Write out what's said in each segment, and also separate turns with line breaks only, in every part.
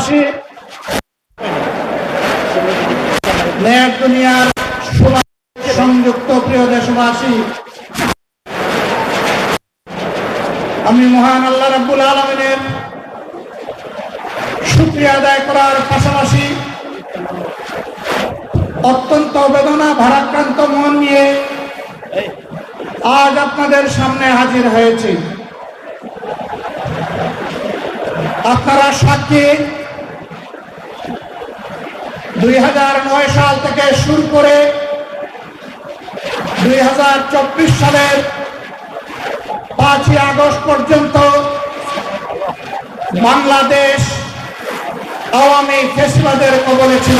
দেশবাসী, নেট দুনিয়ার সংযুক্ত প্রিয় দেশবাসী, আমি মহান আল্লাহ রাব্বুল আলামিনের শুকরিয়া আদায় করার পাশাপাশি অত্যন্ত বেদনা ভারাক্রান্ত মন নিয়ে আজ আপনাদের সামনে হাজির হয়েছি। আপনারা সাক্ষী, 2009 সাল থেকে শুরু করে 2024 সালের 5ই আগস্ট পর্যন্ত বাংলাদেশ আওয়ামী ফ্যাসিবাদের কবলে ছিল।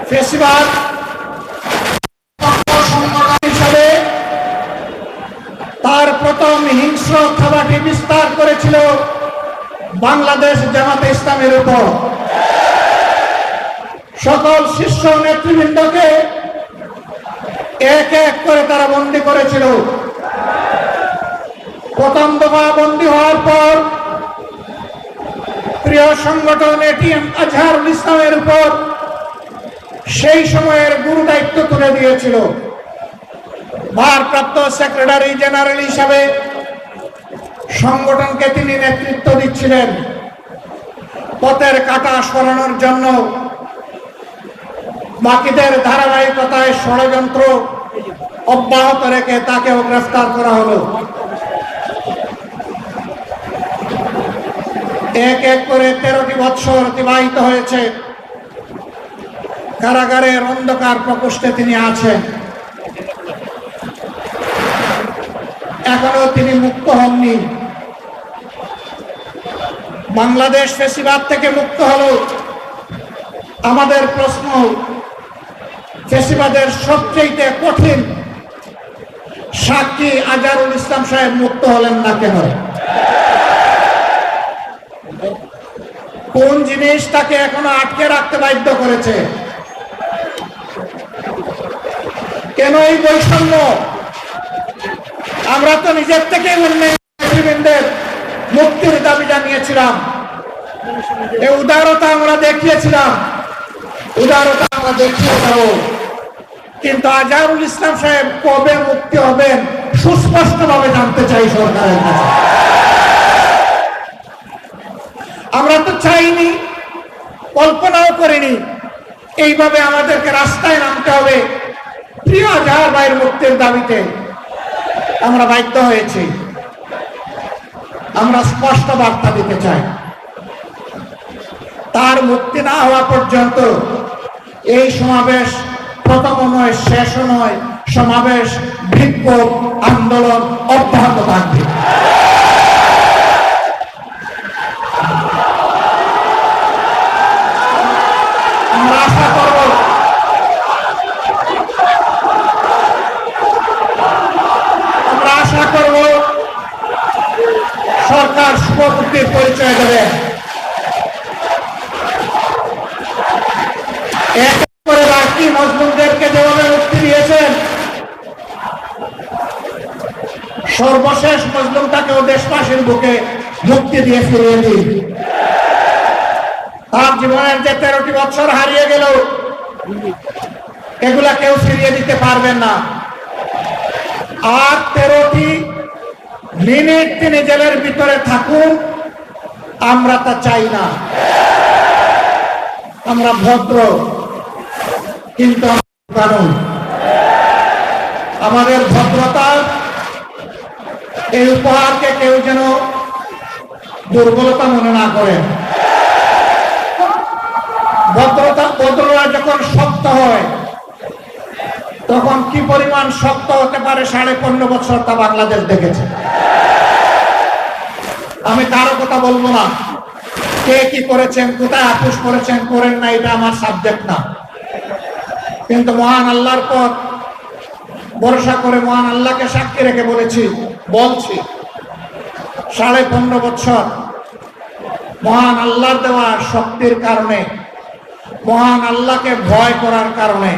ফ্যাসিবাদ হিসাবে তার প্রথম হিংস্র থাবাটি বিস্তার করেছিল বাংলাদেশ জামাতে ইসলামের উপর। সকল শীর্ষ নেতৃবৃন্দকে এক এক করে তারা বন্দী করেছিল। প্রথম দফা বন্দী হওয়ার পর প্রিয় সংগঠন এটিএম আজহারুল ইসলামের উপর সেই সময়ের গুরু দায়িত্ব তুলে দিয়েছিল। ভারপ্রাপ্ত সেক্রেটারি জেনারেল হিসাবে সংগঠনকে তিনি নেতৃত্ব দিচ্ছিলেন। পথের কাঁটা সরানোর জন্য বাকিদের ধারাবাহিকতায় ষড়যন্ত্র অব্যাহত রেখে তাকেও গ্রেফতার করা হলো। এক এক করে 13টি বৎসর অতিবাহিত হয়েছে। কারাগারের অন্ধকার প্রকোষ্ঠে তিনি আছেন। এখনো তিনি মুক্ত হননি। বাংলাদেশ ফ্যাসিবাদ থেকে মুক্ত হলো। আমাদের প্রশ্ন, ফ্যাসিবাদের সবচেয়ে কঠিন সাক্ষী আজহারুল ইসলাম সাহেব মুক্ত হলেন না কেন? কোন জিনিস তাকে এখনো আটকে রাখতে বাধ্য করেছে? কেন এই বৈষম্য? আমরা তো নিজের থেকে নেতৃবৃন্দের মুক্তির দাবি জানিয়েছিলাম, এই উদারতা আমরা দেখিয়েছিলাম, উদারতা আমরা দেখিয়ে দেব। কিন্তু আজহারুল ইসলাম সাহেব কবে মুক্তি হবেন সুস্পষ্ট ভাবে জানতে চাই সরকারের কাছে। আমরা তো চাইনি, কল্পনাও করিনি এইভাবে আমাদেরকে রাস্তায় নামতে হবে প্রিয় আজহার ভাইয়ের মুক্তির দাবিতে। আমরা বাধ্য হয়েছি। আমরা স্পষ্ট বার্তা দিতে চাই, তার মুক্তি না হওয়া পর্যন্ত এই সমাবেশ প্রথম নয়, শেষও নয়। সমাবেশ, বিক্ষোভ, আন্দোলন অব্যাহত থাকবে। আমরা আশা করব সরকার শুভবুদ্ধির পরিচয় দেবে। এক করে বাকি মজলুমদেরকে যেভাবে মুক্তি দিয়েছেন, সর্বশেষ মজলুমটাকেও দেশবাসীর বুকে মুক্তি দিয়ে ফিরিয়ে দিন। তার জীবনের যে 13টি বছর হারিয়ে গেল, এগুলা কেউ ফিরিয়ে দিতে পারবেন না। আর 13টি মিনিট তিনি জেলের ভিতরে থাকুন, আমরা তা চাই না। আমরা ভদ্র, কিন্তু কানুন। আমাদের ভদ্রতা, এই উপহারকে কেউ যেন দুর্বলতা মনে না করেন। ভদ্রতা যখন শক্ত হয়, তখন কি পরিমাণ শক্ত হতে পারে 15.5 বছর তা বাংলাদেশ দেখেছে। আমি কারো কথা বলবো না, কে কি করেছেন, কোথায় আপোষ করেছেন, করেন না, এটা আমার সাবজেক্ট না। কিন্তু মহান আল্লাহর পর ভরসা করে মহান আল্লাহকে সাক্ষী রেখে বলছি 15.5 বছর মহান আল্লাহর দেওয়া শক্তির কারণে, মহান আল্লাহকে ভয় করার কারণে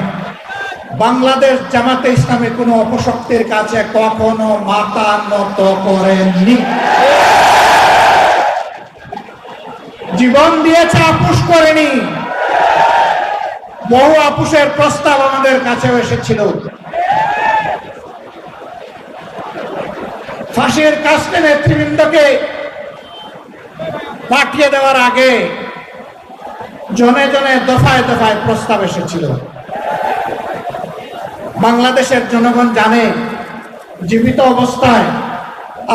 বাংলাদেশ জামাতে ইসলামী কোনো অপশক্তির কাছে কখনো মাথা নত করেননি। জীবন দিয়েছে, আপোষ করেনি। বহু আপোষের প্রস্তাব আমাদের কাছেও এসেছিল। ফাঁসির কাস্টে নেতৃবৃন্দকে পাঠিয়ে দেওয়ার আগে জনে জনে দফায় দফায় প্রস্তাব এসেছিল। বাংলাদেশের জনগণ জানে জীবিত অবস্থায়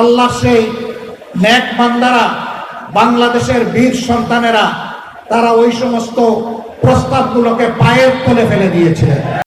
আল্লাহ সেই নেক বান্দারা, বাংলাদেশের বীর সন্তানেরা, তারা ওই সমস্ত প্রস্তাবগুলোকে পায়ের তলে ফেলে দিয়েছিলেন।